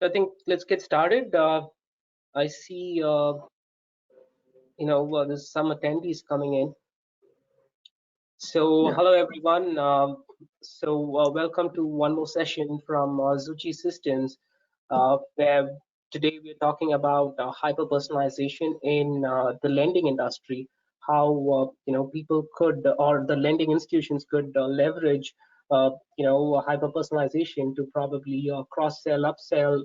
I think let's get started. I see, there's some attendees coming in. So, Yeah. hello everyone. Welcome to one more session from Zuci Systems, where today we're talking about hyper-personalization in the lending industry. How people could, or the lending institutions could leverage hyper-personalization to probably cross-sell, upsell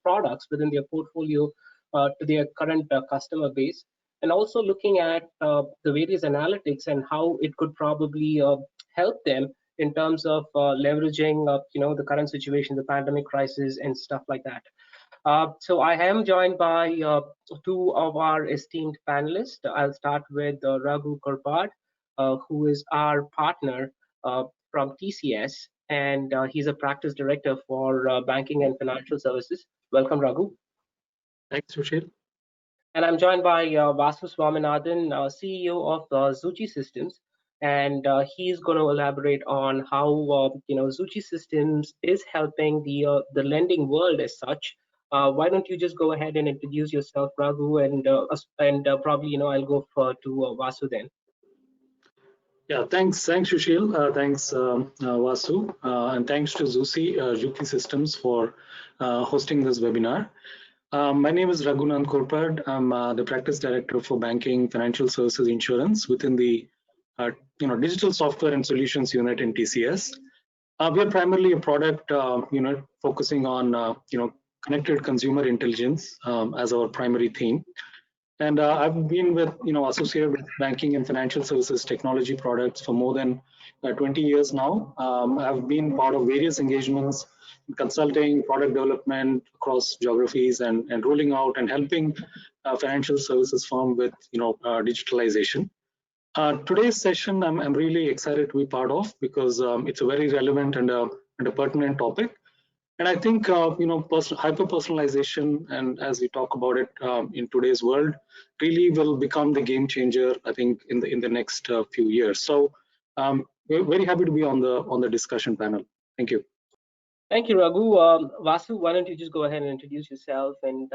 products within their portfolio to their current customer base, and also looking at the various analytics and how it could probably help them in terms of leveraging the current situation, the pandemic crisis, and stuff like that. So I am joined by two of our esteemed panelists. I'll start with Raghu Curpad, who is our partner from TCS, and he's a practice director for banking and financial services. Welcome, Raghu. Thanks, Susheel. And I'm joined by Swaminathan, CEO of Zuci Systems, and he's going to elaborate on how Zuci Systems is helping the lending world as such. Why don't you just go ahead and introduce yourself, Raghu, and probably I'll go to Vasu then. Yeah, thanks, Susheel. Thanks, Vasu, and thanks to Zuci Systems for hosting this webinar. My name is Raghunand Curpad. I'm the practice director for banking, financial services, insurance within the digital software and solutions unit in TCS. We are primarily a product unit focusing on connected consumer intelligence as our primary theme. And I've been associated with banking and financial services technology products for more than 20 years now. I've been part of various engagements in consulting, product development across geographies, and rolling out and helping financial services firm with digitalization. Today's session, I'm really excited to be part of because it's a very relevant and a pertinent topic. And I think hyper-personalization, and as we talk about it in today's world, really will become the game changer, I think, in the next few years. So we're very happy to be on the discussion panel. Thank you. Thank you, Raghu. Vasu, why don't you just go ahead and introduce yourself and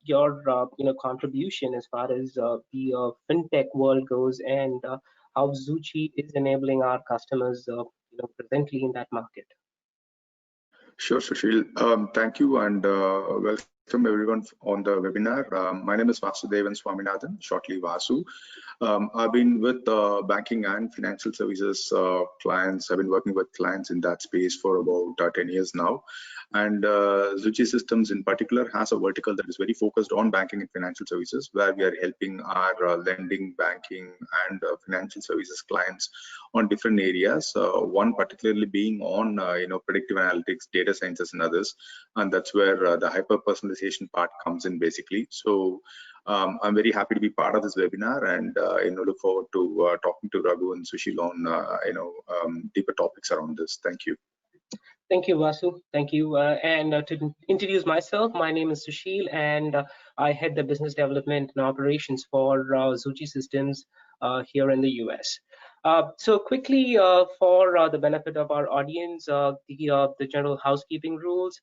your contribution as far as the fintech world goes, and how Zuci is enabling our customers presently in that market. Sure, Susheel. Thank you, and welcome everyone on the webinar. My name is Vasudevan Swaminathan, shortly Vasu. I've been with banking and financial services clients. I've been working with clients in that space for about 10 years now. And Zuci Systems in particular has a vertical that is very focused on banking and financial services, where we are helping our lending, banking, and financial services clients on different areas. One particularly being on predictive analytics, data sciences, and others. And that's where the hyper-personalization part comes in basically. So I'm very happy to be part of this webinar, and look forward to talking to Raghu and Susheel on deeper topics around this. Thank you. Thank you, Vasu. Thank you. And to introduce myself, my name is Susheel, and I head the business development and operations for Zuci Systems here in the US. So quickly, for the benefit of our audience, the general housekeeping rules.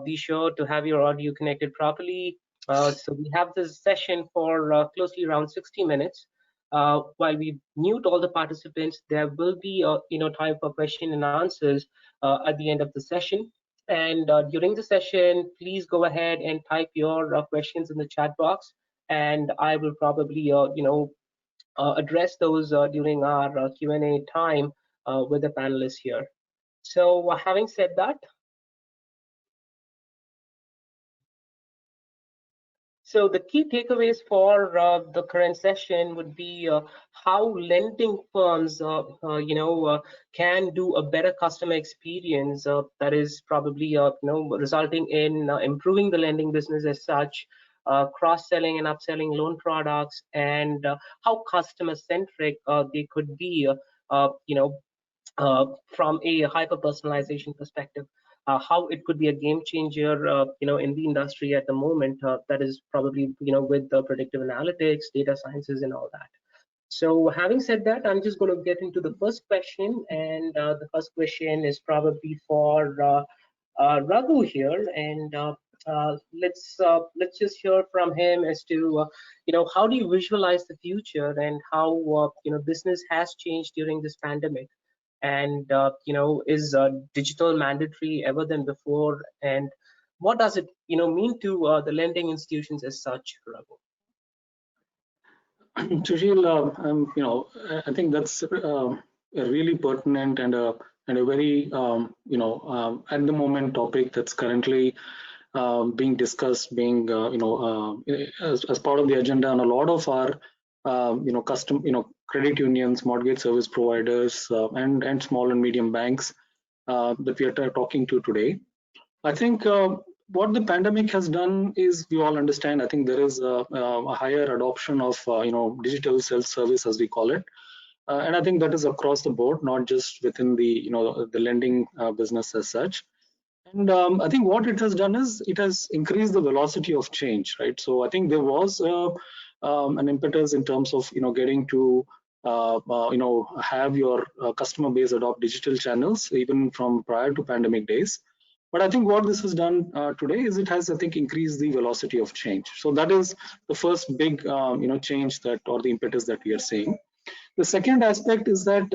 Be sure to have your audio connected properly. So we have this session for closely around 60 minutes. While we mute all the participants, there will be time for question and answers at the end of the session. And during the session, please go ahead and type your questions in the chat box, and I will probably address those during our Q&A time with the panelists here. So having said that, so the key takeaways for the current session would be how lending firms, can do a better customer experience that is probably, resulting in improving the lending business as such, cross-selling and upselling loan products, and how customer-centric they could be, from a hyper-personalization perspective. How it could be a game changer, in the industry at the moment. That is probably, with the predictive analytics, data sciences, and all that. So having said that, I'm just going to get into the first question, and the first question is probably for Raghu here, and let's just hear from him as to how do you visualize the future and how business has changed during this pandemic, and is digital mandatory ever than before, and what does it mean to the lending institutions as such, Raghu? Susheel, I think that's a really pertinent and a very at the moment topic that's currently being discussed, being as part of the agenda on a lot of our credit unions, mortgage service providers, and small and medium banks that we are talking to today. I think what the pandemic has done is, we all understand, I think there is a higher adoption of digital self-service, as we call it, and I think that is across the board, not just within the the lending business as such. And I think what it has done is it has increased the velocity of change, right? So I think there was an impetus in terms of getting to have your customer base adopt digital channels even from prior to pandemic days. But I think what this has done today is it has, I think, increased the velocity of change. So that is the first big change that, or the impetus that we are seeing. The second aspect is that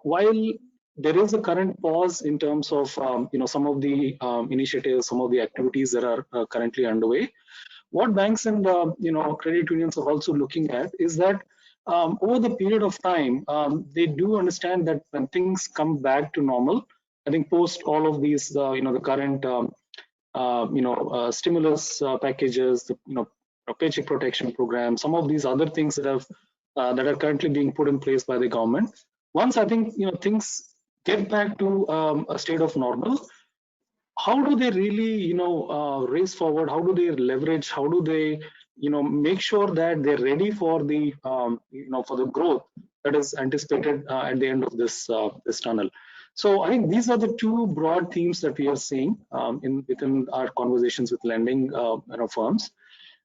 while there is a current pause in terms of some of the initiatives, some of the activities that are currently underway, what banks and credit unions are also looking at is that over the period of time, they do understand that when things come back to normal, I think post all of these, the current stimulus packages, the paycheck protection program, some of these other things that have that are currently being put in place by the government. Once I think things get back to a state of normal, how do they really race forward? How do they leverage? How do they make sure that they're ready for the for the growth that is anticipated at the end of this this tunnel? So I think these are the two broad themes that we are seeing within our conversations with lending firms.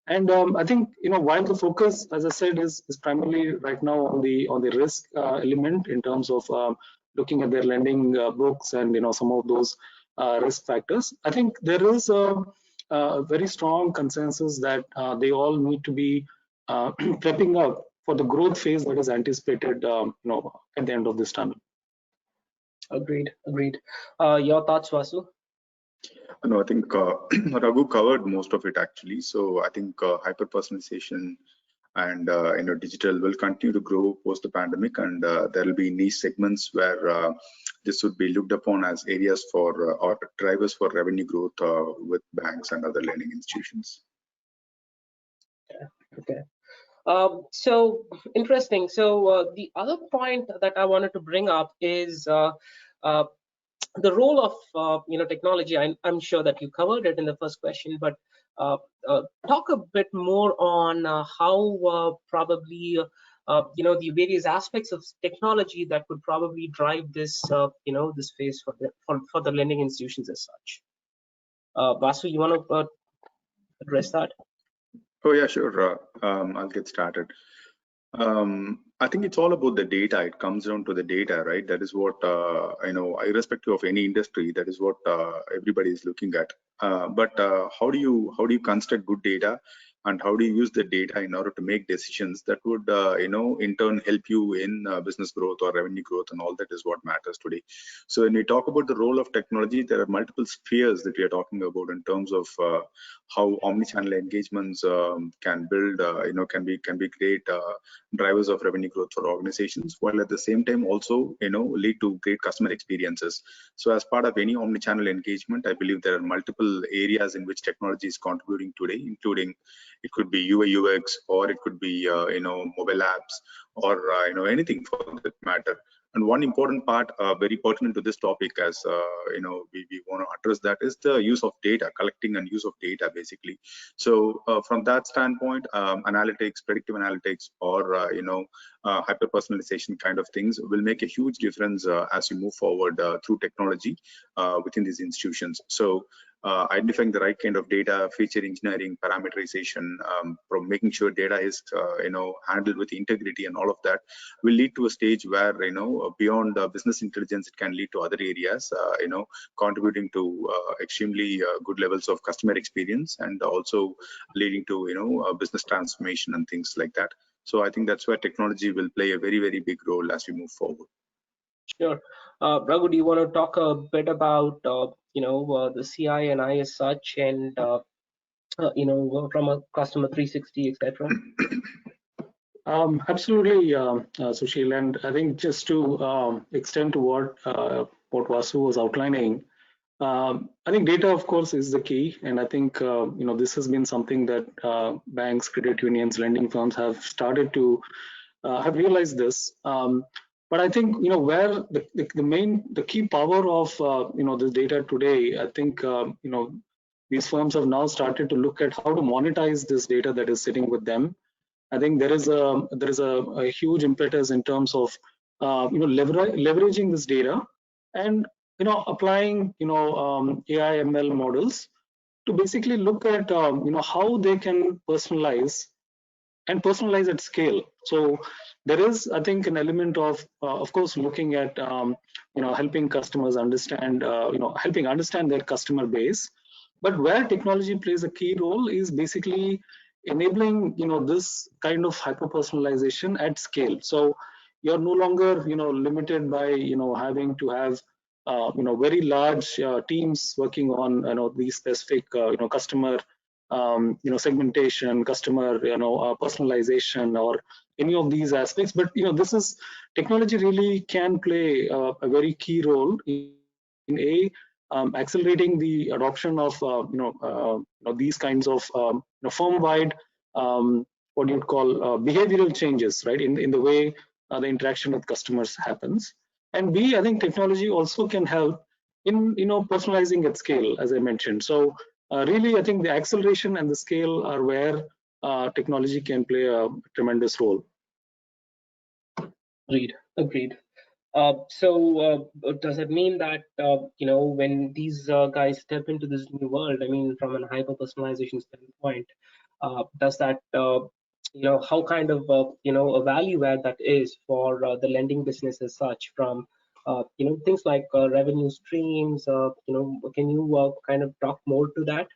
And I think while the focus, as I said, is primarily right now on the risk element in terms of looking at their lending books and some of those risk factors, I think there is a very strong consensus that they all need to be prepping up for the growth phase that is anticipated at the end of this tunnel. Agreed. Your thoughts, Vasu? No, I think Raghu covered most of it actually. So I think hyper-personalization and digital will continue to grow post the pandemic, and there will be niche segments where this would be looked upon as areas for or drivers for revenue growth with banks and other lending institutions. Okay. So interesting. So the other point that I wanted to bring up is the role of technology. I'm sure that you covered it in the first question, but talk a bit more on how probably the various aspects of technology that would probably drive this this phase for the lending institutions as such. Vasu, you want to address that? Oh yeah, sure. I'll get started. I think it's all about the data. It comes down to the data, right? That is what irrespective of any industry, that is what everybody is looking at. But how do you construct good data, and how do you use the data in order to make decisions that would in turn help you in business growth or revenue growth, and all that is what matters today. So when we talk about the role of technology, there are multiple spheres that we are talking about in terms of how omnichannel engagements can build can be great drivers of revenue growth for organizations, while at the same time also lead to great customer experiences. So as part of any omnichannel engagement, I believe there are multiple areas in which technology is contributing today, including it could be UI UX, or it could be mobile apps, or anything for that matter. And one important part, very pertinent to this topic, as we want to address, that is the use of data, collecting and use of data, basically. So from that standpoint, analytics, predictive analytics, or hyper-personalization kind of things will make a huge difference as you move forward through technology within these institutions. So identifying the right kind of data, feature engineering, parameterization, from making sure data is handled with integrity, and all of that will lead to a stage where beyond business intelligence, it can lead to other areas, contributing to extremely good levels of customer experience, and also leading to business transformation and things like that. So I think that's where technology will play a very, very big role as we move forward. Sure. Raghu, do you want to talk a bit about the CI and I as such, and from a customer 360, etc.? Absolutely, Susheel, and I think just to extend to what Vasu was outlining, I think data, of course, is the key, and I think this has been something that banks, credit unions, lending firms have started to have realized this. But I think where the key power of this data today, I think these firms have now started to look at how to monetize this data that is sitting with them. I think there is a huge impetus in terms of leveraging this data and applying AI ML models to basically look at how they can personalize and personalize at scale. So there is, I think, an element of course, looking at helping customers understand, helping understand their customer base. But where technology plays a key role is basically enabling this kind of hyper personalization at scale. So you're no longer limited by having to have very large teams working on these specific customer segmentation, customer personalization, or any of these aspects. But this is technology really can play a very key role in accelerating the adoption of these kinds of firm-wide what you'd call behavioral changes, right, in the way the interaction with customers happens. And I think technology also can help in personalizing at scale, as I mentioned. So really, I think the acceleration and the scale are where technology can play a tremendous role. Agreed. Does it mean that when these guys step into this new world, I mean, from a hyper personalization standpoint, does that how kind of a value add that is for the lending business as such, from things like revenue streams? Can you kind of talk more to that?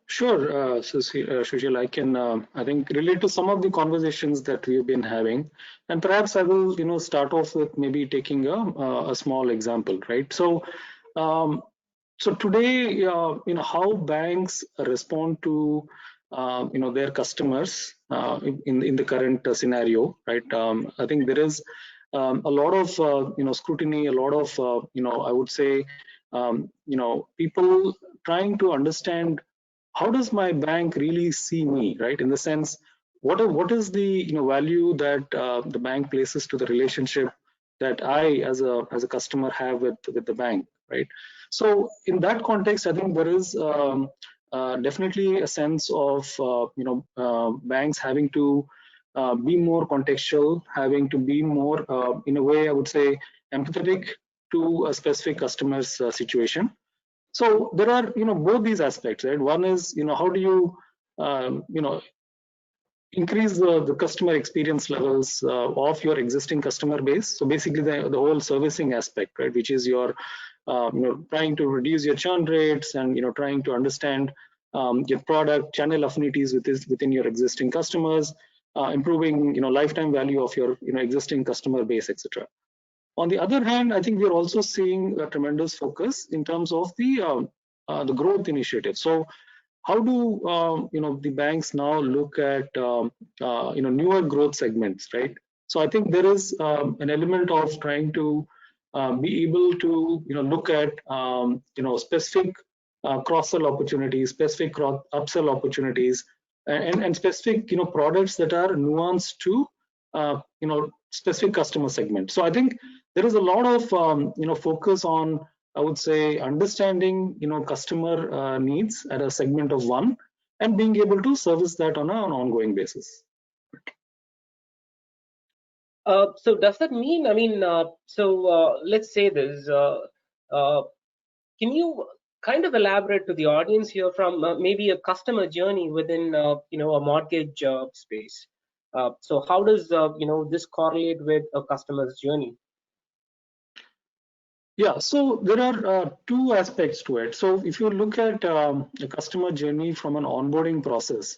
Sure, Susheel, I can, I think, relate to some of the conversations that we've been having, and perhaps I will, start off with maybe taking a small example, right? So, so today, how banks respond to, their customers in the current scenario, right? I think there is a lot of, scrutiny, a lot of, I would say, people trying to understand how does my bank really see me, right? In the sense, what is the value that the bank places to the relationship that I as a customer have with the bank, right? So in that context, I think there is definitely a sense of banks having to be more contextual, having to be more in a way, I would say, empathetic to a specific customer's situation. So there are both these aspects, right? One is how do you increase the customer experience levels of your existing customer base. So basically the whole servicing aspect, right, which is your trying to reduce your churn rates and trying to understand your product channel affinities within your existing customers, improving lifetime value of your existing customer base, etc. On the other hand, I think we're also seeing a tremendous focus in terms of the growth initiative. So how do the banks now look at newer growth segments, right? So I think there is an element of trying to be able to look at specific cross-sell opportunities, specific upsell opportunities, and specific products that are nuanced to specific customer segments. So I think there is a lot of focus on, I would say, understanding customer needs at a segment of one and being able to service that on an ongoing basis. So does that mean, I mean, let's say there's Can you kind of elaborate to the audience here from maybe a customer journey within a mortgage space? So how does this correlate with a customer's journey? Yeah, so there are two aspects to it. So if you look at the customer journey from an onboarding process,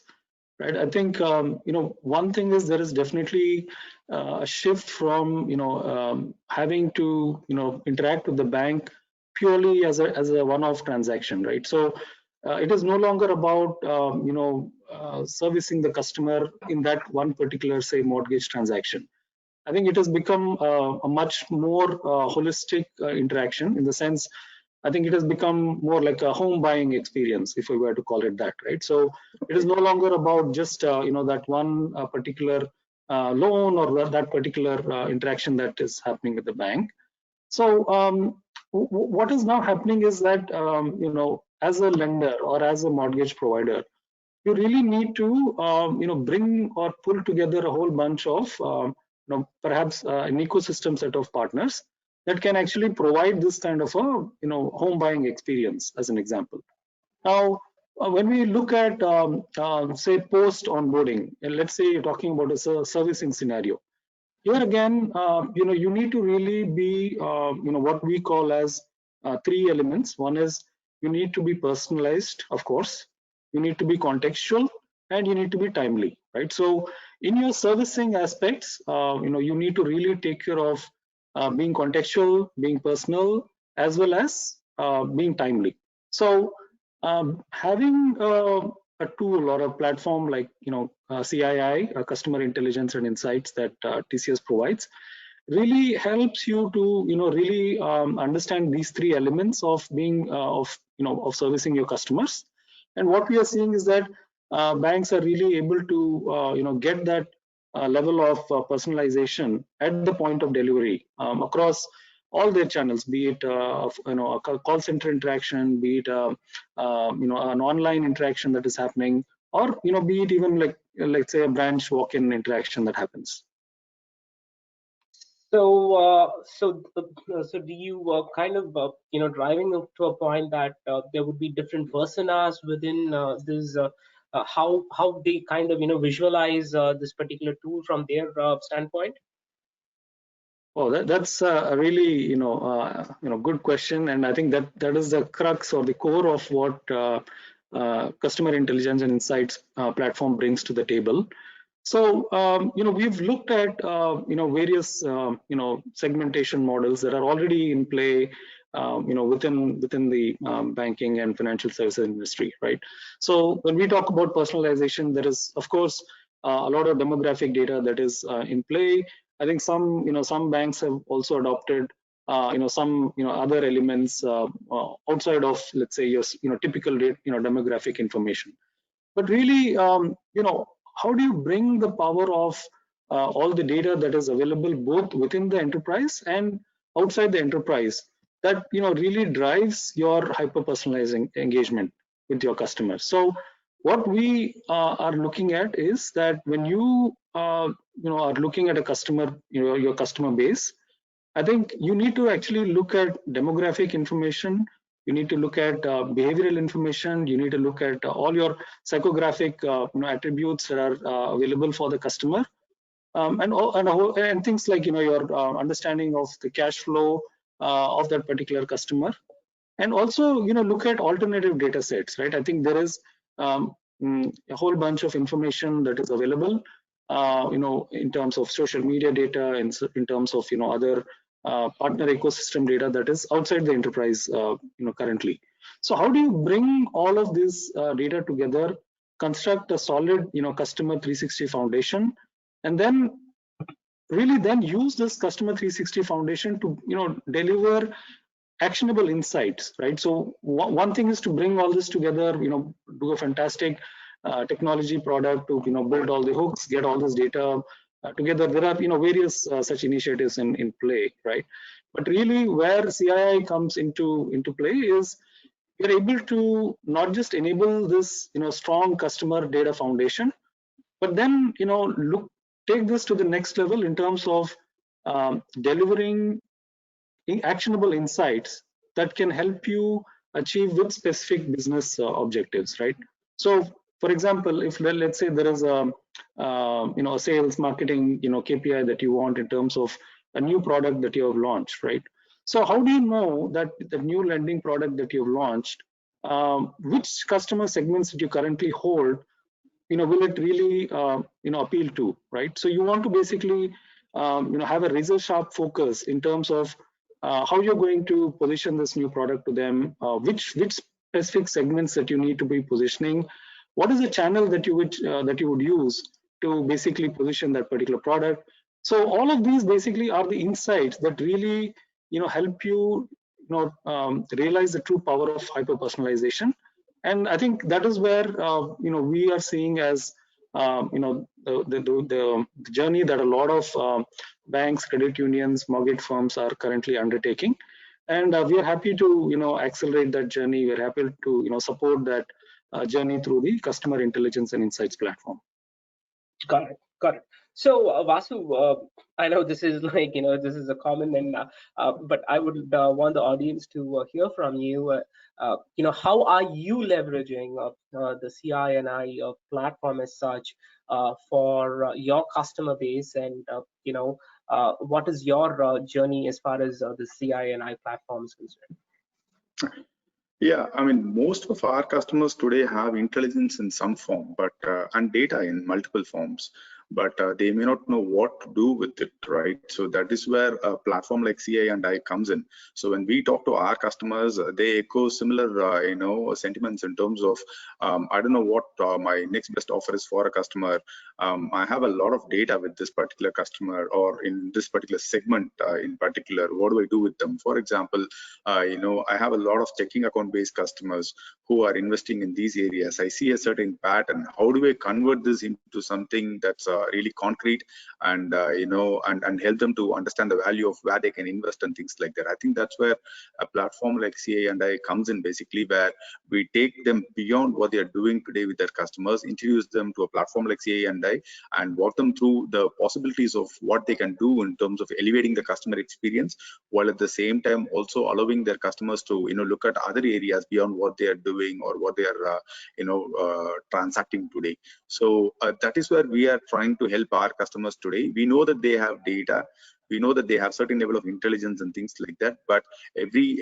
right? I think one thing is there is definitely a shift from having to interact with the bank purely as a one-off transaction, right? So it is no longer about servicing the customer in that one particular, say, mortgage transaction. I think it has become a much more holistic interaction, in the sense, I think it has become more like a home buying experience, if we were to call it that, right? So it is no longer about just that one particular loan or that particular interaction that is happening with the bank. So what is now happening is that as a lender or as a mortgage provider, you really need to bring or pull together a whole bunch of perhaps an ecosystem set of partners that can actually provide this kind of a home buying experience, as an example. Now when we look at say post onboarding, and let's say you're talking about a servicing scenario, here again you need to really be what we call as three elements. One is you need to be personalized, of course, you need to be contextual, and you need to be timely, right? So in your servicing aspects, you need to really take care of being contextual, being personal, as well as being timely. So having a tool or a platform like CII, Customer Intelligence and Insights, that TCS provides, really helps you to really understand these three elements of being of servicing your customers. And what we are seeing is that banks are really able to get that level of personalization at the point of delivery across all their channels, be it a call center interaction, be it an online interaction that is happening, or be it even like let's say a branch walk-in interaction that happens. So do you kind of driving up to a point that there would be different personas within this how they kind of visualize this particular tool from their standpoint? Oh, that's a really good question, and I think that is the crux or the core of what Customer Intelligence and Insights platform brings to the table. So we've looked at various segmentation models that are already in play within the banking and financial services industry, right? So when we talk about personalization, there is of course a lot of demographic data that is in play. I think some banks have also adopted some other elements outside of, let's say, your typical demographic information. But really how do you bring the power of all the data that is available both within the enterprise and outside the enterprise that really drives your hyper-personalizing engagement with your customers? So what we are looking at is that when you are looking at a customer, your customer base, I think you need to actually look at demographic information. You need to look at behavioral information. You need to look at all your psychographic attributes that are available for the customer, and things like your understanding of the cash flow of that particular customer, and also look at alternative data sets, right? I think there is a whole bunch of information that is available, in terms of social media data, in terms of other partner ecosystem data that is outside the enterprise currently. So how do you bring all of this data together, construct a solid customer 360 foundation, and then really then use this customer 360 foundation to deliver actionable insights, right? So one thing is to bring all this together, do a fantastic technology product to build all the hooks, get all this data together. There are various such initiatives in play, right? But really where CII comes into play is you're able to not just enable this strong customer data foundation, but then take this to the next level in terms of delivering actionable insights that can help you achieve with specific business objectives, right? So, for example, if let's say there is a a sales marketing KPI that you want in terms of a new product that you have launched, right? So how do you know that the new lending product that you've launched, which customer segments that you currently hold, will it really appeal to, right? So you want to basically have a razor sharp focus in terms of how you're going to position this new product to them, which specific segments that you need to be positioning, what is the channel that you would use to basically position that particular product. So all of these basically are the insights that really help you realize the true power of hyper personalization. And I think that is where we are seeing as the journey that a lot of banks, credit unions, mortgage firms are currently undertaking, and we are happy to accelerate that journey. We're happy to support that journey through the customer intelligence and insights platform. Got it. Got it. So, Vasu, I know this is like, this is a common, and but I would want the audience to hear from you. How are you leveraging the CI and I platform as such for your customer base, and what is your journey as far as the CI and I platform is concerned? Yeah, I mean, most of our customers today have intelligence in some form, but and data in multiple forms, but they may not know what to do with it, right? So that is where a platform like CI and I comes in. So when we talk to our customers, they echo similar, sentiments in terms of, I don't know what my next best offer is for a customer. I have a lot of data with this particular customer, or in this particular segment in particular. What do I do with them? For example, I have a lot of checking account based customers who are investing in these areas. I see a certain pattern. How do I convert this into something that's really concrete, and and help them to understand the value of where they can invest and things like that? I think that's where a platform like CA and I comes in, basically, where we take them beyond what they are doing today with their customers, introduce them to a platform like CA and I, and walk them through the possibilities of what they can do in terms of elevating the customer experience, while at the same time also allowing their customers to look at other areas beyond what they are doing or what they are transacting today. So that is where we are trying to help our customers today. We know that they have data, we know that they have certain level of intelligence and things like that, but every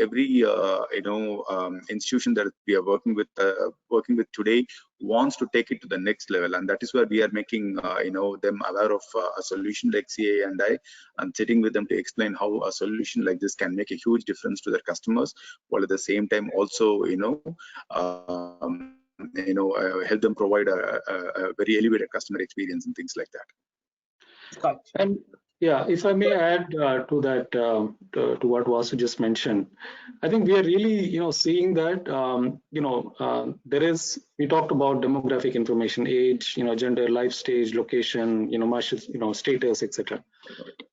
institution that we are working with today wants to take it to the next level, and that is where we are making them aware of a solution like CA and I, and sitting with them to explain how a solution like this can make a huge difference to their customers, while at the same time also help them provide a very elevated customer experience and things like that. And yeah, if I may add to that, to what Vasu just mentioned, I think we are really, seeing that, we talked about demographic information, age, gender, life stage, location, martial, status, etc.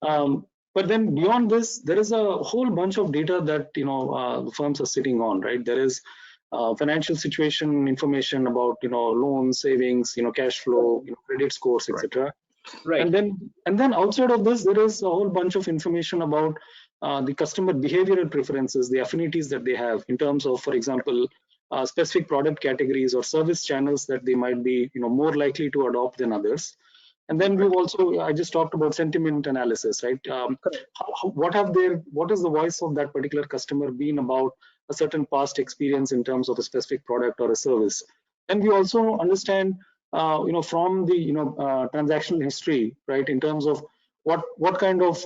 But then beyond this, there is a whole bunch of data that the firms are sitting on, right? There is financial situation information about loans, savings, cash flow, credit scores, etc. Right. And then outside of this, there is a whole bunch of information about the customer behavioral preferences, the affinities that they have in terms of, for example, specific product categories or service channels that they might be more likely to adopt than others. And then we've also, I just talked about sentiment analysis, right? What is the voice of that particular customer been about a certain past experience in terms of a specific product or a service? And we also understand from the transactional history, right, in terms of what kind of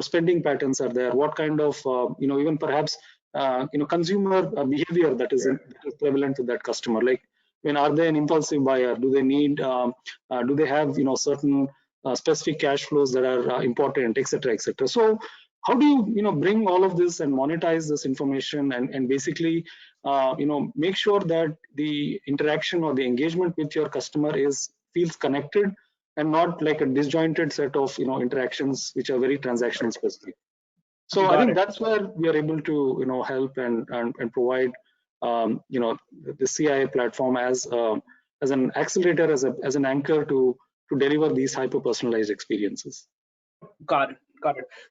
spending patterns are there, what kind of even perhaps consumer behavior that is prevalent to that customer. Like, are they an impulsive buyer? Do they need do they have certain specific cash flows that are important, etc., etc. So how do you bring all of this and monetize this information and basically make sure that the interaction or the engagement with your customer feels connected and not like a disjointed set of interactions which are very transactional specific. So I think that's where we are able to help and provide the CIA platform as an accelerator, as an anchor to deliver these hyper personalized experiences. Got it.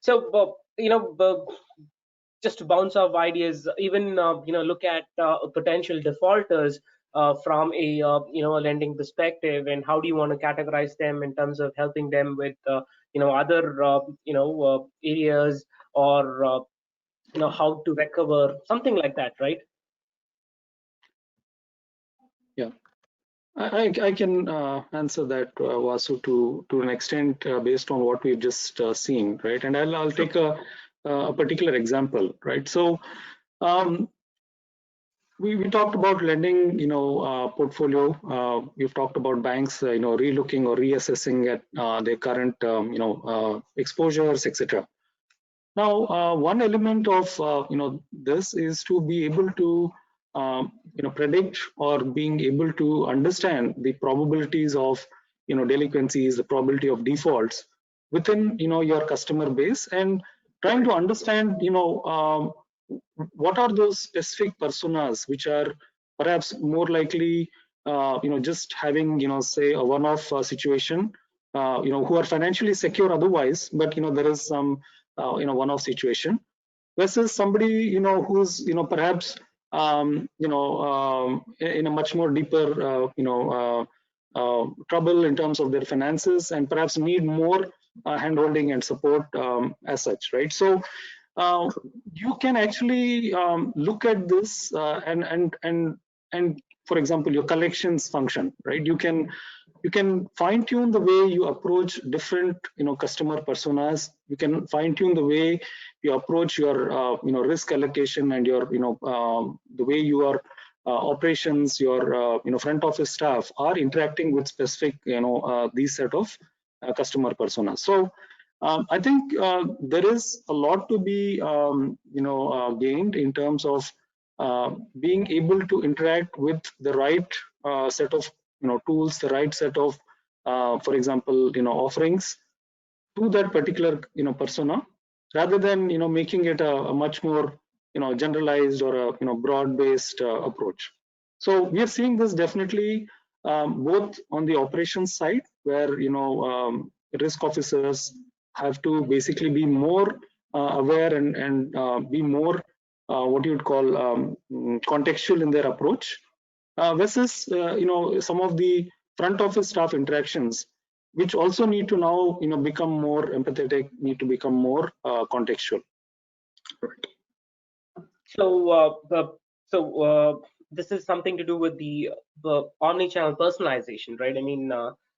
So just to bounce off ideas, even look at potential defaulters from a a lending perspective, and how do you want to categorize them in terms of helping them with other areas, or how to recover, something like that, right? Yeah, I can answer that, Vasu, to an extent based on what we've just seen, right? And I'll take a particular example, right? So we talked about lending, portfolio. We've talked about banks, relooking or reassessing at their current, exposures, etc. Now, one element of this is to be able to predict or being able to understand the probabilities of delinquencies, the probability of defaults within your customer base, and trying to understand what are those specific personas which are perhaps more likely just having say a one-off situation, who are financially secure otherwise, but there is some one-off situation, versus somebody who's perhaps in a much more deeper trouble in terms of their finances, and perhaps need more hand-holding and support as such, right? So you can actually look at this and for example, your collections function, right? You can fine-tune the way you approach different customer personas. You can fine-tune the way you approach your risk allocation, and your the way your operations, your front office staff are interacting with specific these set of customer personas. So I think there is a lot to be gained in terms of being able to interact with the right set of tools, the right set of for example offerings to that particular persona, rather than making it a much more generalized or a broad-based approach. So we are seeing this definitely both on the operations side, where risk officers have to basically be more aware and be more what you would call contextual in their approach, versus some of the front office staff interactions, which also need to now become more empathetic, need to become more contextual. Right. So this is something to do with the omnichannel personalization, right? I mean,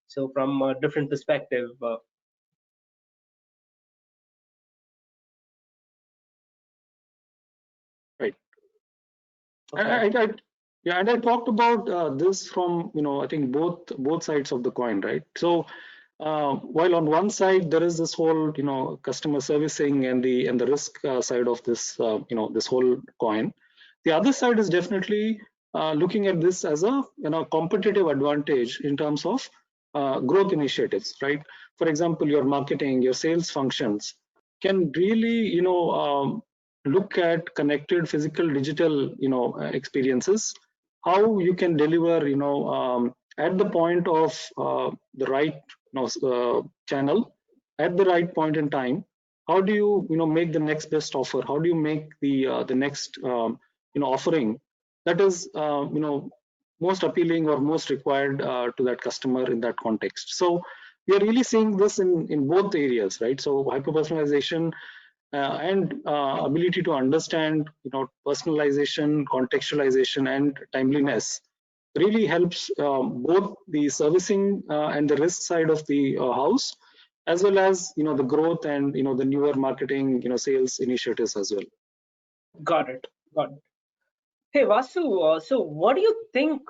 so from a different perspective. Right. Okay. Yeah, and I talked about this from I think both sides of the coin, right? So while on one side there is this whole customer servicing and the risk side of this this whole coin, the other side is definitely looking at this as a competitive advantage in terms of growth initiatives, right? For example, your marketing, your sales functions can really look at connected physical digital experiences, how you can deliver at the point of the right channel at the right point in time. How do you make the next best offer? How do you make the next offering that is most appealing or most required to that customer in that context? So we are really seeing this in both areas, right? So hyper-personalization and ability to understand personalization, contextualization, and timeliness really helps both the servicing and the risk side of the house, as well as the growth and the newer marketing sales initiatives as well. Got it. Hey Vasu, so what do you think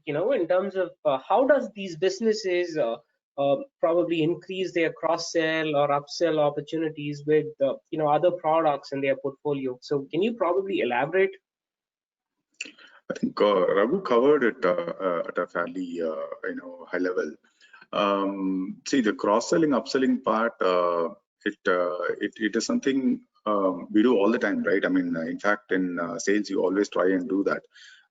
in terms of how does these businesses probably increase their cross-sell or upsell opportunities with other products in their portfolio? So can you probably elaborate? I think Raghu covered it at a fairly high level. See, the cross-selling, upselling part, it is something we do all the time, right? I mean, in fact, in sales, you always try and do that.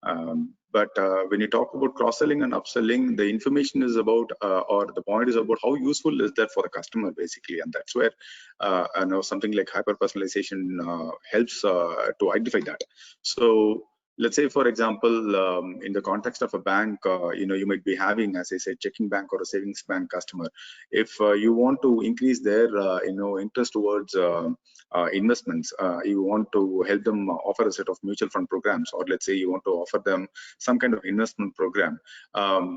But when you talk about cross-selling and upselling, the information is about, or the point is about how useful is that for the customer, basically, and that's where something like hyper-personalization helps to identify that. So let's say, for example, in the context of a bank, you might be having, as I said, checking bank or a savings bank customer. If you want to increase their, interest towards investments, you want to help them offer a set of mutual fund programs, or let's say you want to offer them some kind of investment program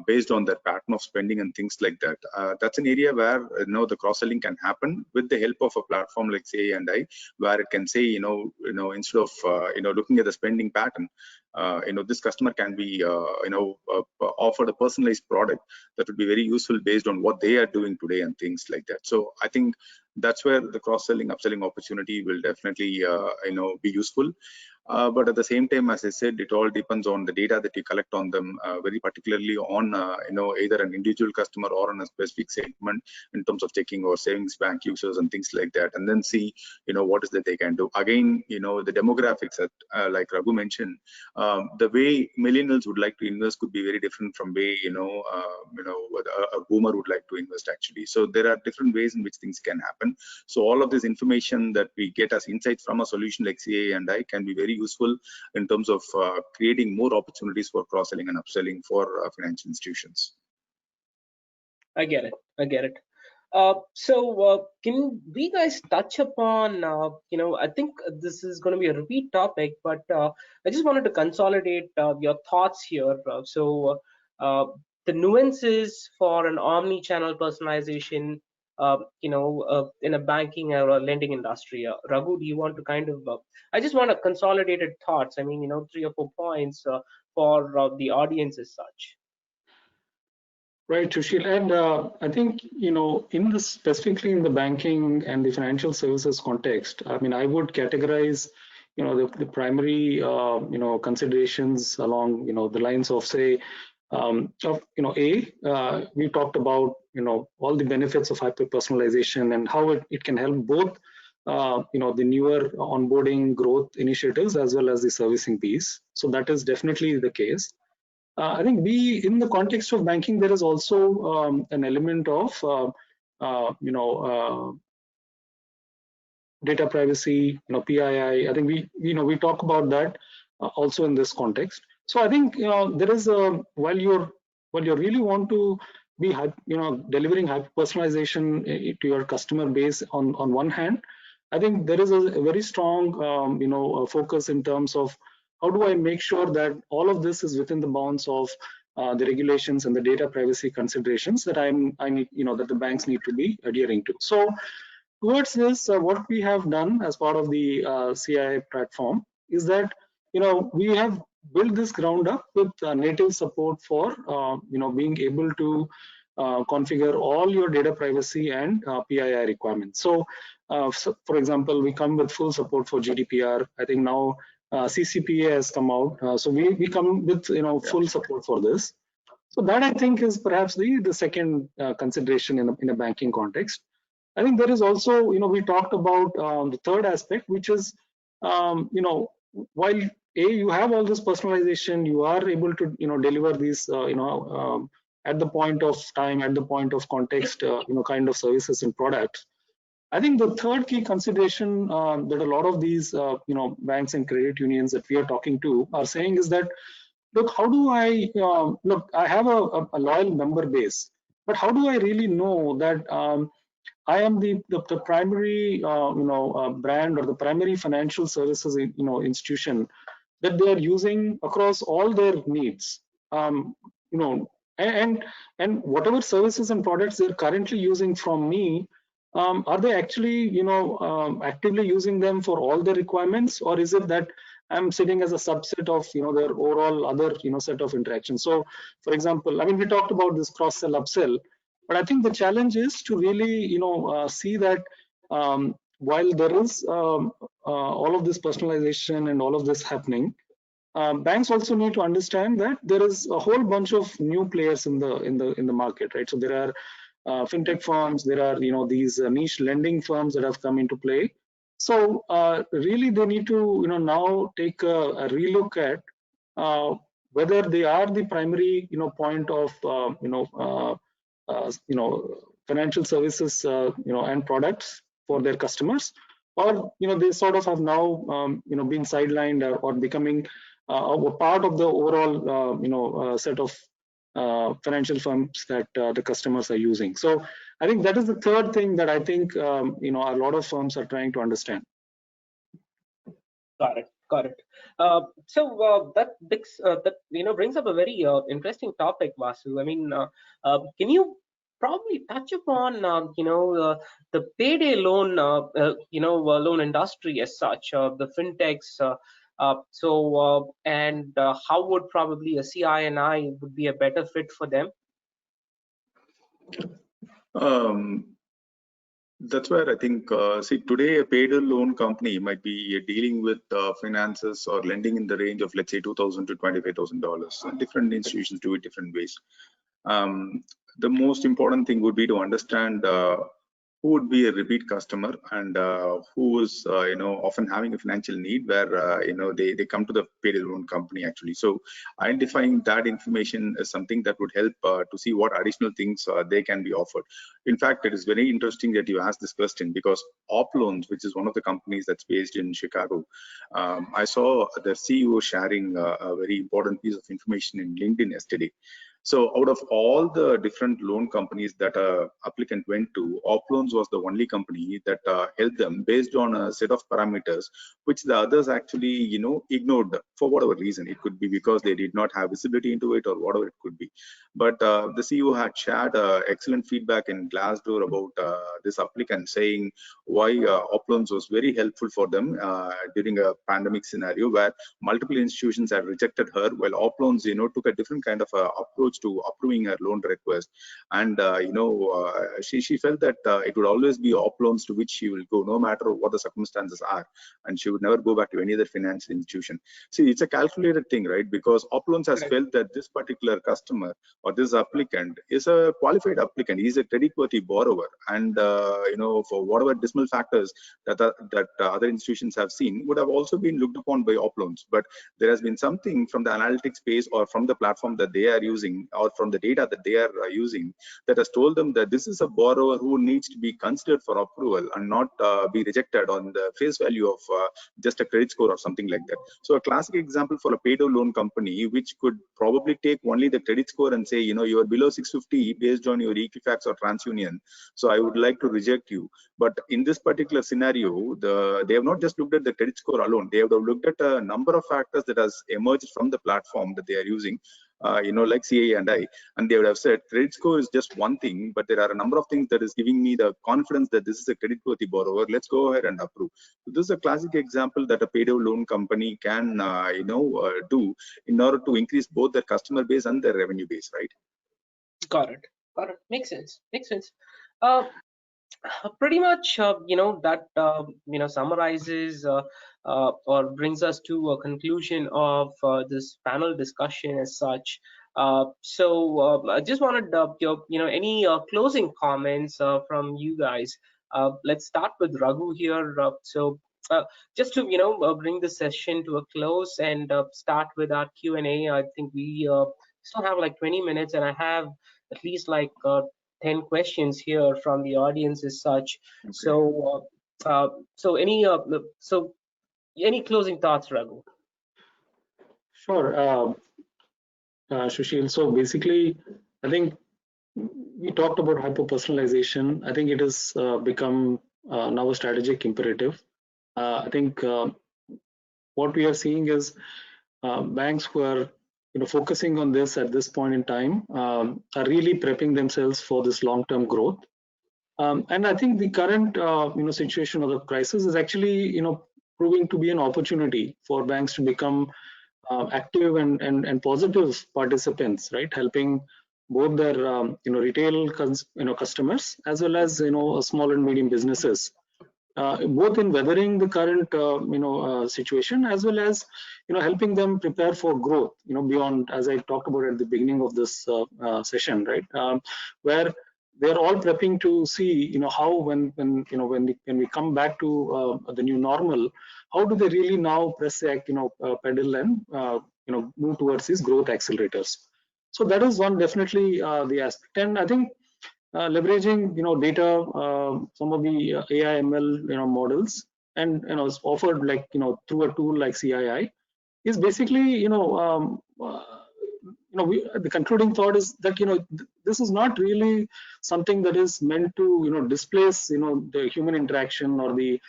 based on their pattern of spending and things like that. That's an area where the cross-selling can happen with the help of a platform like Say and I, where it can say, instead of looking at the spending pattern, this customer can be offered a personalized product that would be very useful based on what they are doing today and things like that. So I think that's where the cross-selling, upselling opportunity will definitely be useful. But at the same time, as I said, it all depends on the data that you collect on them, very particularly on either an individual customer or on a specific segment in terms of checking or savings bank users and things like that, and then see what is that they can do. Again, the demographics that like Raghu mentioned, the way millennials would like to invest could be very different from way a boomer would like to invest actually. So there are different ways in which things can happen. So all of this information that we get as insights from a solution like CA and I can be very useful in terms of creating more opportunities for cross-selling and upselling for financial institutions. I get it. So can we guys touch upon, I think this is going to be a repeat topic, but I just wanted to consolidate your thoughts here. The nuances for an omni-channel personalization, in a banking or a lending industry. Raghu, do you want to kind of, I just want a consolidated thoughts. I mean, 3 or 4 points for the audience as such. Right, Susheel, and I think specifically in the banking and the financial services context, I mean, I would categorize the primary considerations along the lines of, say, we talked about all the benefits of hyper-personalization and how it can help both the newer onboarding growth initiatives as well as the servicing piece. So that is definitely the case. I think in the context of banking, there is also an element of data privacy, PII. I think we talk about that also in this context. So I think there is while you really want to be delivering hyper personalization to your customer base on one hand, I think there is a very strong focus in terms of how do I make sure that all of this is within the bounds of the regulations and the data privacy considerations that that the banks need to be adhering to. So towards this, what we have done as part of the CI platform is that we have built this ground up with native support for being able to configure all your data privacy and PII requirements. So, for example, we come with full support for GDPR. I think now CCPA has come out, so we come with full support for this. So that I think is perhaps the second consideration in a banking context. I think there is also we talked about the third aspect, which is while you have all this personalization, you are able to deliver these at the point of time, at the point of context, kind of services and products. I think the third key consideration that a lot of these banks and credit unions that we are talking to are saying is that, look, how do I look? I have a loyal member base, but how do I really know that I am the primary brand or the primary financial services institution that they are using across all their needs? And whatever services and products they're currently using from me, are they actually actively using them for all their requirements, or is it that I'm sitting as a subset of their overall other set of interactions? So, for example, I mean, we talked about this cross-sell, upsell, but I think the challenge is to really see that while there is all of this personalization and all of this happening, banks also need to understand that there is a whole bunch of new players in the market, right? So there are fintech firms, there are these niche lending firms that have come into play. So really they need to now take a relook at whether they are the primary point of financial services and products for their customers, or they sort of have now been sidelined, or becoming a part of the overall set of financial firms that the customers are using. So I think that is the third thing that I think a lot of firms are trying to understand. Got it. Got it. That brings up a very interesting topic, Vasu. I mean, can you probably touch upon the payday loan loan industry as such, the fintechs, and how would probably a CI&I would be a better fit for them? That's where I think, see, today a payday loan company might be dealing with finances or lending in the range of, let's say, $2,000 to $25,000. And different institutions do it different ways. The most important thing would be to understand who would be a repeat customer, and who is often having a financial need where they come to the payday loan company actually. So identifying that information is something that would help to see what additional things they can be offered. In fact, it is very interesting that you asked this question, because OppLoans, which is one of the companies that's based in Chicago, I saw the CEO sharing a very important piece of information in LinkedIn yesterday. So out of all the different loan companies that an applicant went to, OppLoans was the only company that helped them based on a set of parameters, which the others actually, ignored for whatever reason. It could be because they did not have visibility into it, or whatever it could be. But the CEO had shared excellent feedback in Glassdoor about this applicant, saying why OppLoans was very helpful for them during a pandemic scenario where multiple institutions had rejected her, while OppLoans, took a different kind of approach to approving her loan request. And she felt that it would always be OppLoans to which she will go, no matter what the circumstances are, and she would never go back to any other financial institution. See, it's a calculated thing, right? Because OppLoans has felt that this particular customer or this applicant is a qualified applicant. He's a credit-worthy borrower, and for whatever dismal factors that other institutions have seen would have also been looked upon by OppLoans. But there has been something from the analytics space, or from the platform that they are using, or from the data that they are using, that has told them that this is a borrower who needs to be considered for approval and not be rejected on the face value of just a credit score or something like that. So a classic example for a payday loan company, which could probably take only the credit score and say, you are below 650 based on your Equifax or TransUnion, so I would like to reject you. But in this particular scenario, they have not just looked at the credit score alone. They have looked at a number of factors that has emerged from the platform that they are using, like CI&I, and they would have said credit score is just one thing, but there are a number of things that is giving me the confidence that this is a credit-worthy borrower. Let's go ahead and approve. So this is a classic example that a payday loan company can, do in order to increase both their customer base and their revenue base, right? Got it. Got it. Makes sense. Makes sense. Pretty much, that summarizes or brings us to a conclusion of this panel discussion as such. So I just wanted any closing comments from you guys. Let's start with Raghu here. Just to bring the session to a close and start with our Q&A. I think we still have like 20 minutes, and I have at least like 10 questions here from the audience as such. Okay. So any closing thoughts, Raghu? Sure, Susheel. So basically, I think we talked about hyper-personalization. I think it has become now a strategic imperative. I think what we are seeing is banks who are focusing on this at this point in time are really prepping themselves for this long-term growth. And I think the current situation of the crisis is actually proving to be an opportunity for banks to become active and positive participants, right? Helping both their retail customers as well as small and medium businesses, both in weathering the current situation, as well as helping them prepare for growth beyond, as I talked about at the beginning of this session, right? Where they're all prepping to see how when we come back to the new normal, how do they really now press the pedal and move towards these growth accelerators. So that is one definitely the aspect. And I think leveraging data, some of the AI ML models, and it's offered like through a tool like CII, is basically the concluding thought is that this is not really something that is meant to displace the human interaction or the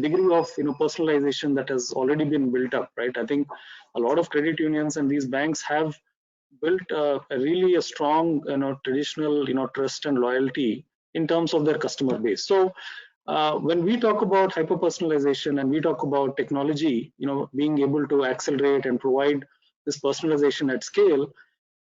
degree of personalization that has already been built up, right? I think a lot of credit unions and these banks have built a strong traditional trust and loyalty in terms of their customer base. So when we talk about hyper personalization and we talk about technology being able to accelerate and provide this personalization at scale,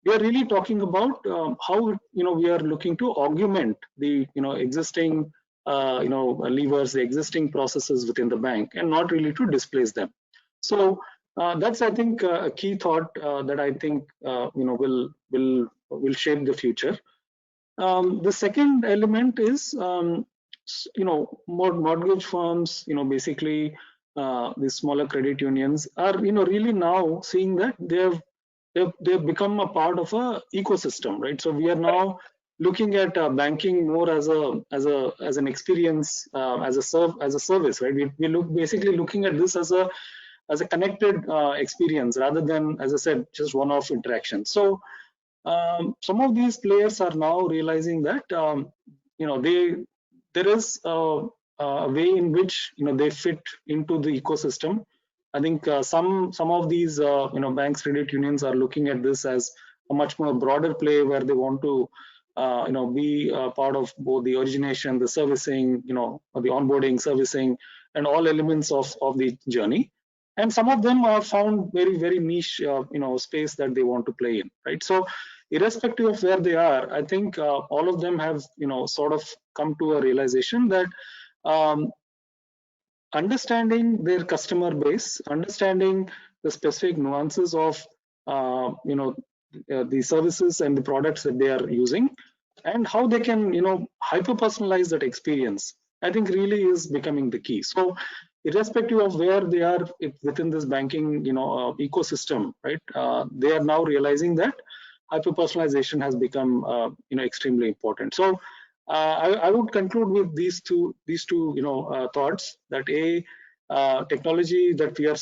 we are really talking about how we are looking to augment the existing levers, the existing processes within the bank, and not really to displace them. So that's, I think, a key thought that I think will shape the future. The second element is more mortgage firms, basically the smaller credit unions are really now seeing that they've become a part of a ecosystem, right? So we are now looking at banking more as an experience, as a service, right? We look basically looking at this as a connected experience rather than, as I said, just one-off interaction. So some of these players are now realizing that there is a way in which they fit into the ecosystem. I think some of these banks, credit unions are looking at this as a much more broader play where they want to be part of both the origination, the servicing, the onboarding, servicing, and all elements of the journey. And some of them are found very, very niche space that they want to play in, right? So irrespective of where they are, I think all of them have sort of come to a realization that understanding their customer base, understanding the specific nuances of the services and the products that they are using, and how they can hyper personalize that experience, I think really is becoming the key. So irrespective of where they are within this banking ecosystem, right, they are now realizing that hyper personalization has become extremely important. So I would conclude with these two thoughts, that technology that we are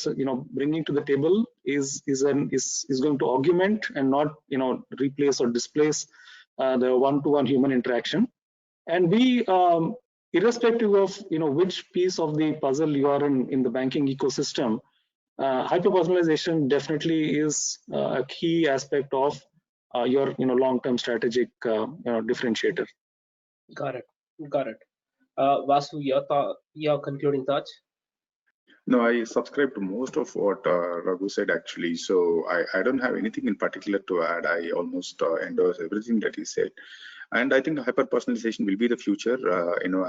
bringing to the table is going to augment and not replace or displace the one-to-one human interaction. And B, irrespective of which piece of the puzzle you are in the banking ecosystem, hyper personalization definitely is a key aspect of your long-term strategic differentiator. Got it. Got it. Vasu, your concluding thoughts? No, I subscribe to most of what Raghu said actually. So I don't have anything in particular to add. I almost endorse everything that he said. And I think hyper-personalization will be the future.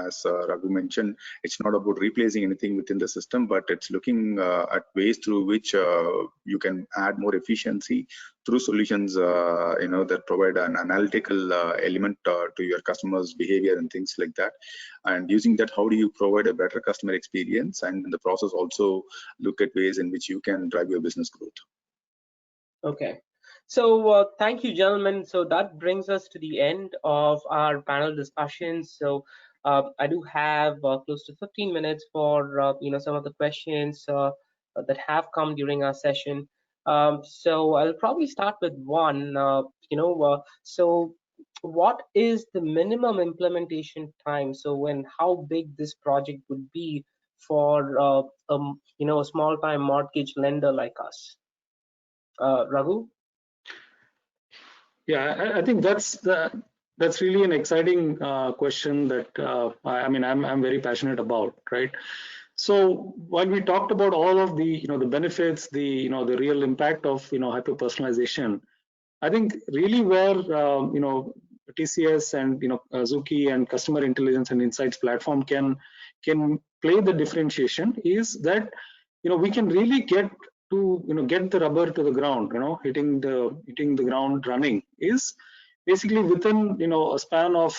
As Raghu mentioned, it's not about replacing anything within the system, but it's looking at ways through which you can add more efficiency through solutions, that provide an analytical element to your customers' behavior and things like that. And using that, how do you provide a better customer experience? And in the process, also look at ways in which you can drive your business growth. Okay. So thank you, gentlemen. So that brings us to the end of our panel discussion. So I do have close to 15 minutes for some of the questions that have come during our session. So I'll probably start with one. So what is the minimum implementation time? So how big this project would be for a small-time mortgage lender like us? Raghu? Yeah, I think that's really an exciting question that I'm very passionate about, right? So while we talked about all of the the benefits, the real impact of hyper personalization, I think really where TCS and Zuci and customer intelligence and insights platform can play the differentiation is that we can really get the rubber to the ground, hitting the ground running, is basically within a span of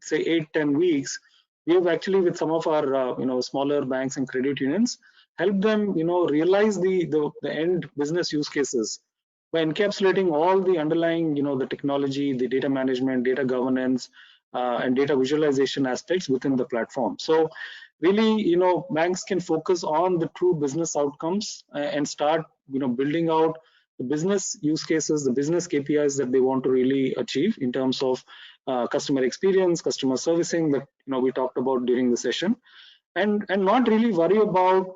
say 8-10 weeks. We have actually, with some of our smaller banks and credit unions, helped them realize the end business use cases by encapsulating all the underlying, the technology, the data management, data governance, and data visualization aspects within the platform. So really, banks can focus on the true business outcomes and start, building out the business use cases, the business KPIs that they want to really achieve in terms of customer experience, customer servicing that we talked about during the session, and not really worry about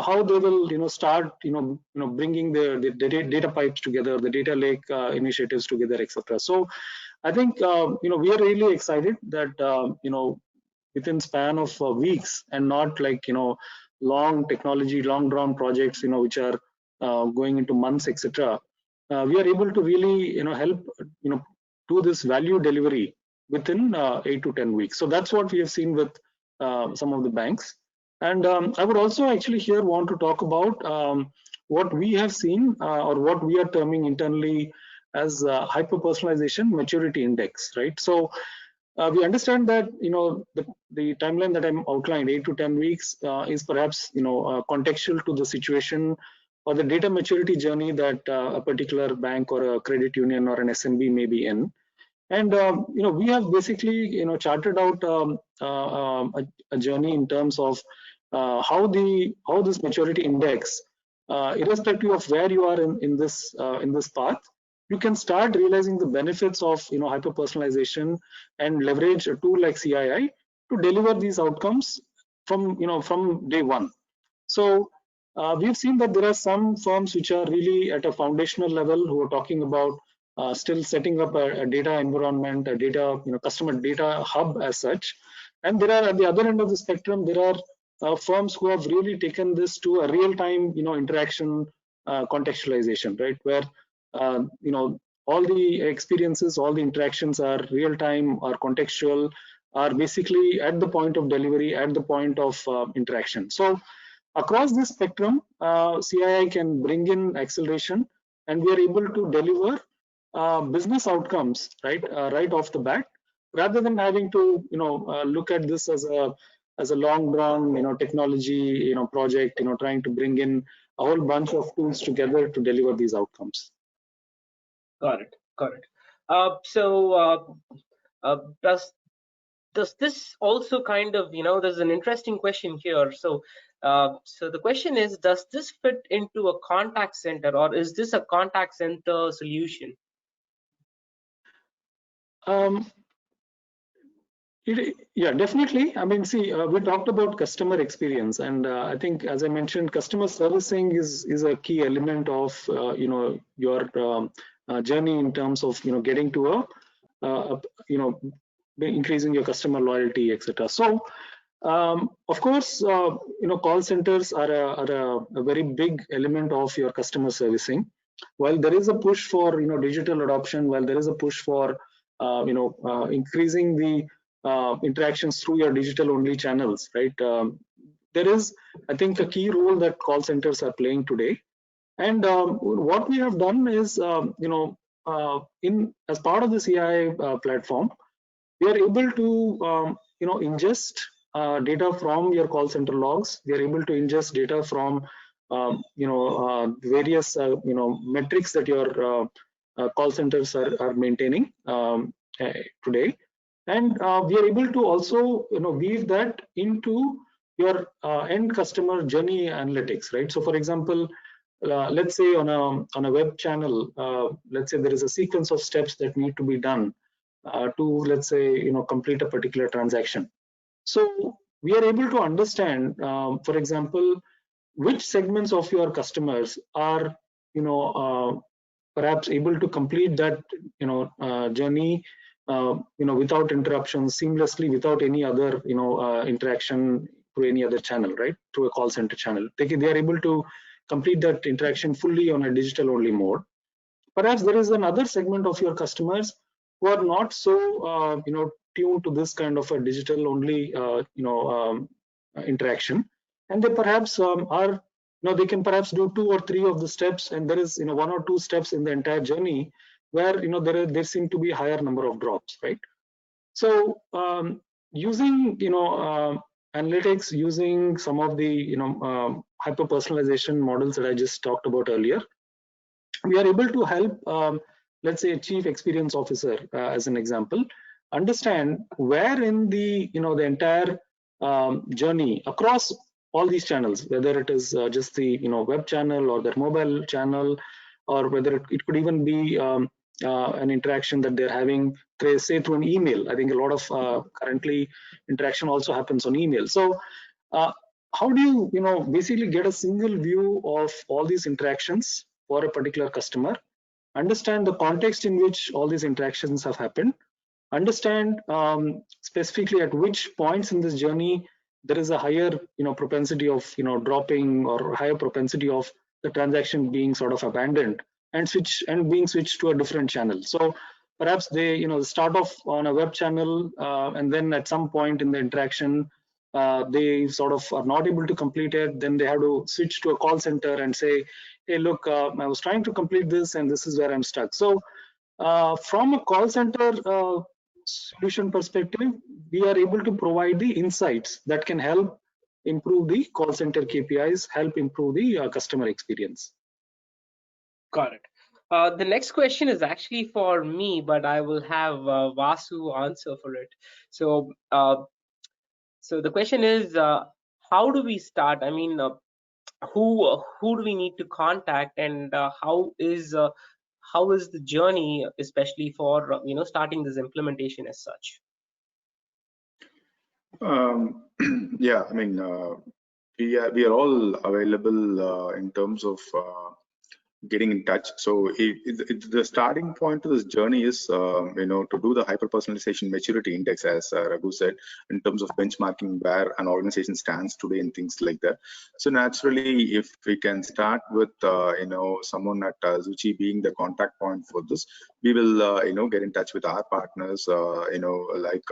how they will start bringing the data pipes together, the data lake initiatives together, etc. So I think we are really excited that within span of weeks and not like long technology, long drawn projects which are going into months, etc. We are able to really help do this value delivery within 8 to 10 weeks. So that's what we have seen with some of the banks. And I would also actually here want to talk about what we have seen or what we are terming internally as hyper-personalization maturity index, right? So we understand that the timeline that I'm outlined, 8 to 10 weeks, is perhaps contextual to the situation or the data maturity journey that a particular bank or a credit union or an SMB may be in. And we have basically charted out a journey in terms of how this maturity index, irrespective of where you are in this path, you can start realizing the benefits of hyper personalization and leverage a tool like CII to deliver these outcomes from day one. So we've seen that there are some firms which are really at a foundational level who are talking about still setting up a data environment, a data customer data hub as such. And there are at the other end of the spectrum, there are firms who have really taken this to a real-time interaction contextualization, right, where all the experiences, all the interactions are real-time, are contextual, are basically at the point of delivery, at the point of interaction. So across this spectrum, CII can bring in acceleration, and we are able to deliver business outcomes right off the bat, rather than having to look at this as a long drawn technology project, trying to bring in a whole bunch of tools together to deliver these outcomes. Got it. Does this also kind of there's an interesting question here. So the question is, does this fit into a contact center, or is this a contact center solution? Yeah, definitely. I mean, see, we talked about customer experience, and I think, as I mentioned, customer servicing is a key element of your journey in terms of getting to increasing your customer loyalty, etc. So, of course, call centers are a very big element of your customer servicing. While there is a push for digital adoption, while there is a push for increasing the interactions through your digital only channels, right? There is, I think, a key role that call centers are playing today. And what we have done is, as part of the CII platform, we are able to ingest data from your call center logs. We are able to ingest data from various metrics that your call centers are maintaining today, and we are able to also weave that into your end customer journey analytics, right? So, for example, let's say on a web channel, let's say there is a sequence of steps that need to be done to, let's say, complete a particular transaction. So we are able to understand, for example, which segments of your customers are perhaps able to complete that journey without interruptions, seamlessly, without any other interaction through any other channel, right, through a call center channel. They are able to complete that interaction fully on a digital only mode. Perhaps there is another segment of your customers who are not so tuned to this kind of a digital only interaction, and they perhaps are they can perhaps do 2 or 3 of the steps, and there is 1 or 2 steps in the entire journey where there seem to be a higher number of drops, right? So using analytics, using some of the hyper personalization models that I just talked about earlier, we are able to help, let's say, a chief experience officer, as an example, understand where in the the entire journey across all these channels, whether it is just the web channel or their mobile channel, or whether it could even be an interaction that they're having, say through an email. I think a lot of currently interaction also happens on email. So uh, how do you basically get a single view of all these interactions for a particular customer, understand the context in which all these interactions have happened, understand specifically at which points in this journey there is a higher propensity of dropping, or higher propensity of the transaction being sort of abandoned and being switched to a different channel. So perhaps they start off on a web channel, and then at some point in the interaction they sort of are not able to complete it, then they have to switch to a call center and say, hey look, I was trying to complete this and this is where I'm stuck. So from a call center solution perspective, we are able to provide the insights that can help improve the call center KPIs, help improve the customer experience. Got it. The next question is actually for me, but I will have Vasu answer for it. So, so the question is, how do we start? I mean, who do we need to contact, and how is the journey, especially for starting this implementation as such? Yeah, I mean, we are all available in terms of getting in touch. So the starting point of this journey is, to do the hyper-personalization maturity index, as Raghu said, in terms of benchmarking where an organization stands today and things like that. So naturally, if we can start with, someone at Zuci being the contact point for this, we will, get in touch with our partners, like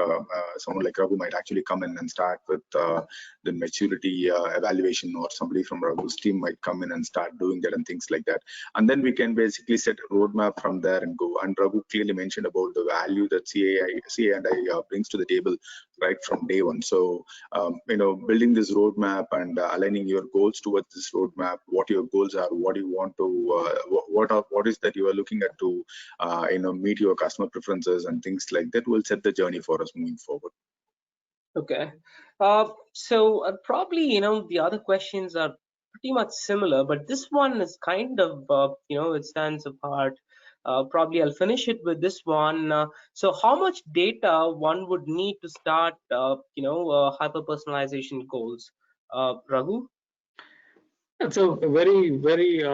someone like Raghu might actually come in and start with the maturity evaluation, or somebody from Raghu's team might come in and start doing that and things like that. And then we can basically set a roadmap from there and go. And Raghu clearly mentioned about the value that CA&I brings to the table right from day one. So, building this roadmap and aligning your goals towards this roadmap, what your goals are, what you want to, what is that you are looking at to, meet your customer preferences and things like that will set the journey for us moving forward. Okay. So probably, the other questions are pretty much similar, but this one is kind of, it stands apart. Probably I'll finish it with this one. So how much data one would need to start, hyper-personalization goals? Raghu? That's a very, very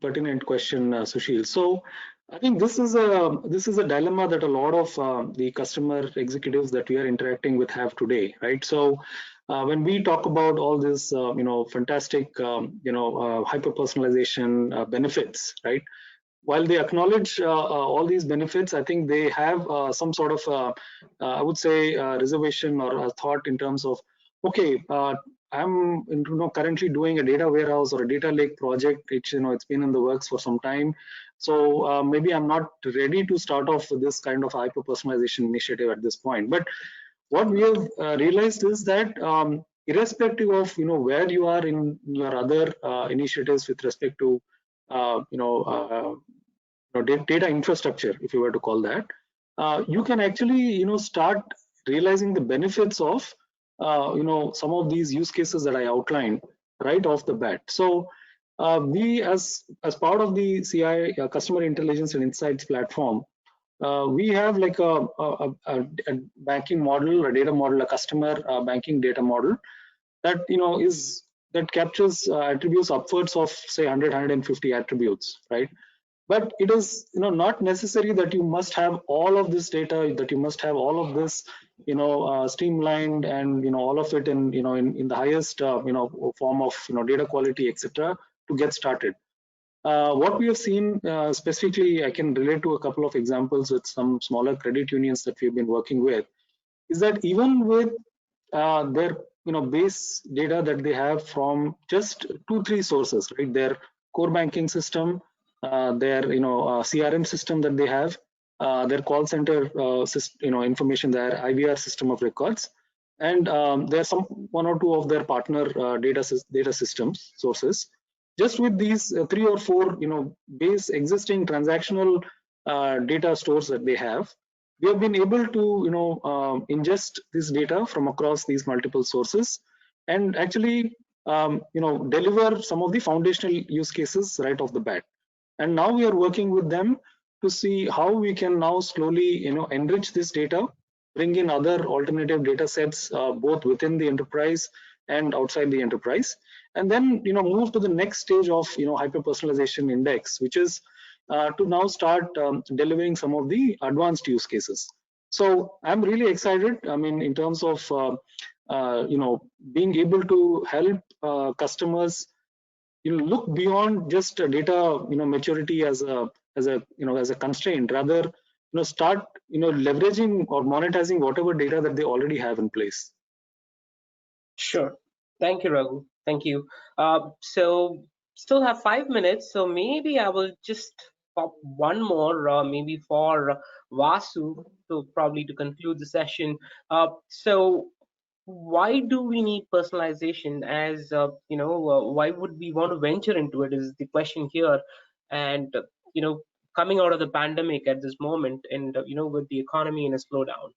pertinent question, Susheel. So I think this is a dilemma that a lot of the customer executives that we are interacting with have today, right? So when we talk about all this, fantastic, hyper-personalization benefits, right? While they acknowledge all these benefits, I think they have some sort of, I would say, reservation or a thought in terms of, okay, I'm currently doing a data warehouse or a data lake project. It's been in the works for some time, so maybe I'm not ready to start off with this kind of hyper personalization initiative at this point. But what we have realized is that irrespective of where you are in your other initiatives with respect to data infrastructure, if you were to call that, you can actually start realizing the benefits of some of these use cases that I outlined right off the bat. So we, as part of the CI Customer Intelligence and Insights platform, we have like a banking model, a data model, a customer banking data model that that captures attributes upwards of say 100, 150 attributes, right? But it is not necessary that you must have all of this data, that you must have all of this streamlined and all of it in the highest form of data quality, etc., to get started. What we have seen specifically, I can relate to a couple of examples with some smaller credit unions that we've been working with, is that even with their base data that they have from just 2-3 sources, right? Their core banking system, their CRM system that they have, their call center information, their IVR system of records, and there's one or two of their partner data systems sources. just with these 3 or 4 base existing transactional data stores that they have, we have been able to ingest this data from across these multiple sources and actually deliver some of the foundational use cases right off the bat. And now we are working with them to see how we can now slowly enrich this data, bring in other alternative data sets both within the enterprise and outside the enterprise, and then move to the next stage of hyper personalization index, which is to now start delivering some of the advanced use cases. So I'm really excited. I mean, in terms of being able to help customers look beyond just data maturity as a constraint, rather start leveraging or monetizing whatever data that they already have in place. Sure. Thank you, Raghu. Thank you. So still have 5 minutes, so maybe I will just pop one more, maybe for Vasu, to probably to conclude the session. So why do we need personalization? As why would we want to venture into it? Is the question here, and coming out of the pandemic at this moment, and with the economy in a slowdown.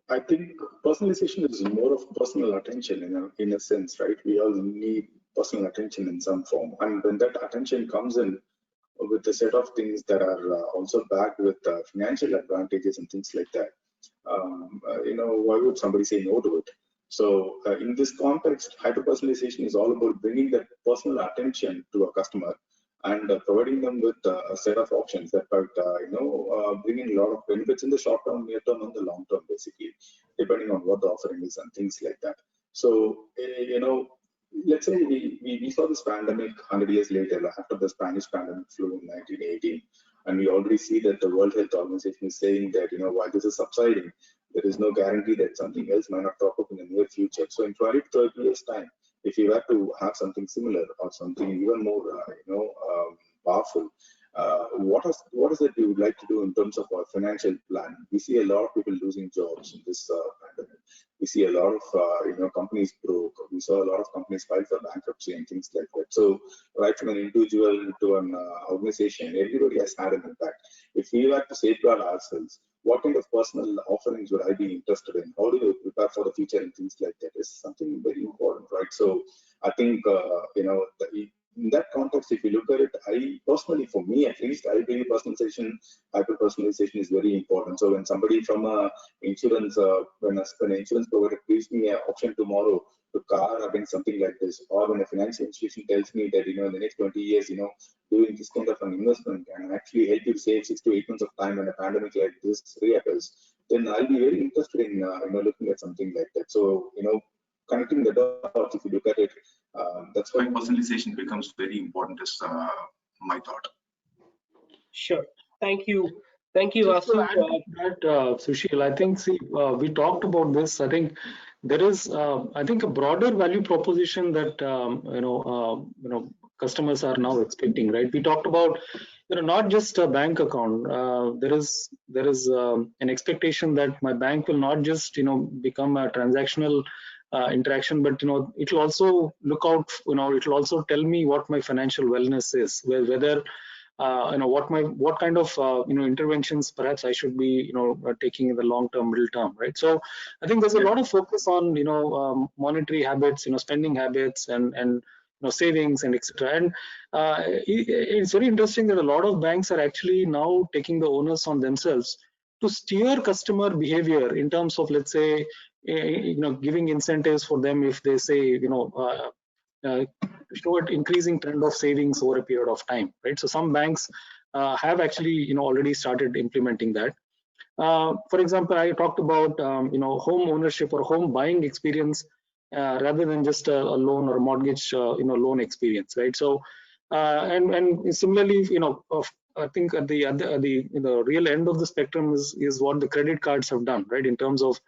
I think personalization is more of personal attention in a sense, right? We all need personal attention in some form, and when that attention comes in with a set of things that are also backed with financial advantages and things like that, why would somebody say no to it? So in this context, hyper-personalization is all about bringing that personal attention to a customer and providing them with a set of options that might, bringing a lot of benefits in the short term, near term, and the long term, basically, depending on what the offering is and things like that. So, let's say we saw this pandemic 100 years later, after the Spanish pandemic flu in 1918, and we already see that the World Health Organization is saying that, while this is subsiding, there is no guarantee that something else might not crop up in the near future. So in 20 to 30 years' time, if you were to have something similar or something even more, powerful, what is it you would like to do in terms of our financial plan? We see a lot of people losing jobs in this pandemic. We see a lot of companies broke. We saw a lot of companies file for bankruptcy and things like that. So right from an individual to an organization, everybody has had an impact. If we were to safeguard ourselves, what kind of personal offerings would I be interested in? How do you prepare for the future and things like that is something very important, right? So I think in that context, if you look at it, I personally, for me at least, I believe personalization, hyper-personalization is very important. So when somebody from a insurance, when an insurance provider gives me an option tomorrow to car against something like this, or when a financial institution tells me that in the next 20 years, doing this kind of an investment can actually help you to save 6 to 8 months of time when a pandemic like this reoccurs, then I'll be very interested in looking at something like that. So connecting the dots, if you look at it, that's why personalization becomes very important, is my thought. Sure. Thank you. Thank you, Just to Vasu. add to that, Susheel, I think, we talked about this. I think there is, I think, a broader value proposition that customers are now expecting, right? We talked about, not just a bank account. There is an expectation that my bank will not just, become a transactional interaction, but it will also look out. It will also tell me what my financial wellness is, whether what kind of interventions perhaps I should be taking in the long term, middle term, right? So I think there's a lot of focus on monetary habits, spending habits, and savings and etc. And it's very interesting that a lot of banks are actually now taking the onus on themselves to steer customer behavior in terms of, let's say, giving incentives for them if they say show an increasing trend of savings over a period of time, right? So some banks have actually already started implementing that. For example, I talked about home ownership or home buying experience rather than just a loan or a mortgage loan experience, right? So and similarly, I think at the real end of the spectrum is what the credit cards have done, right, in terms of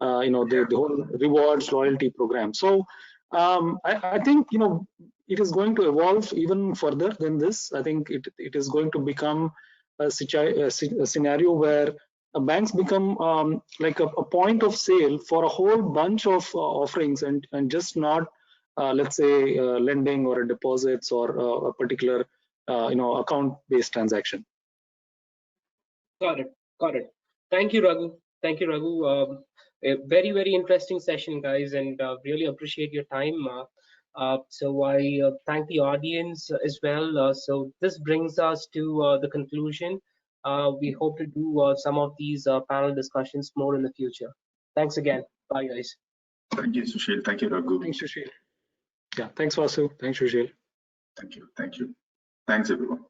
the whole rewards loyalty program. So I think it is going to evolve even further than this. I think it is going to become a scenario where banks become like a point of sale for a whole bunch of offerings, and just not let's say lending or a deposits or a particular account-based transaction. Got it. Got it. Thank you, Raghu. Thank you, Raghu. A very, very interesting session, guys, and really appreciate your time. So I thank the audience as well. So this brings us to the conclusion. We hope to do some of these panel discussions more in the future. Thanks again. Bye, guys. Thank you, Susheel. Thank you, Raghu. Thanks, Susheel. Yeah, thanks, Vasu. Thanks, Susheel. Thank you. Thank you. Thanks, everyone.